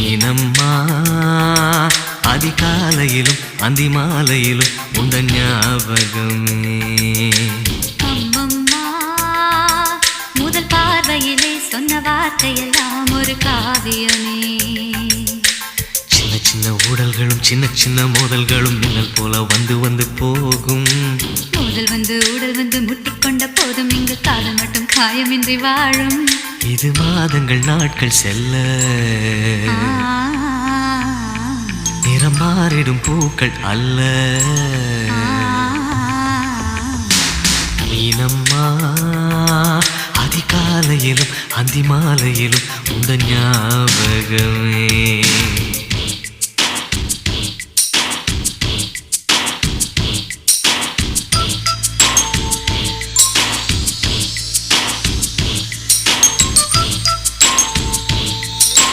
மீனம்மா அதிகாலையிலும் அந்தி மாலையிலும் உண்ட ஞாபகமே. அம்மம்மா முதல் பார்வையிலே சொன்ன வார்த்தையெல்லாம் ஒரு காவியமே. சின்ன சின்ன ஊடல்களும் சின்ன சின்ன மோதல்களும் மின்னல் போல வந்து வந்து போகும். மோதல் வந்து ஊடல் வந்து முட்டிக்கொண்ட போதும் இங்கு காதல் மட்டும் காயமின்றி வாழும். இது மாதங்கள் நாட்கள் செல்ல நிறம் மாறிடும் பூக்கள் அல்ல. மீனம்மா அதிகாலையிலும் அந்தி மாலையிலும் உந்த ஞாபகமே.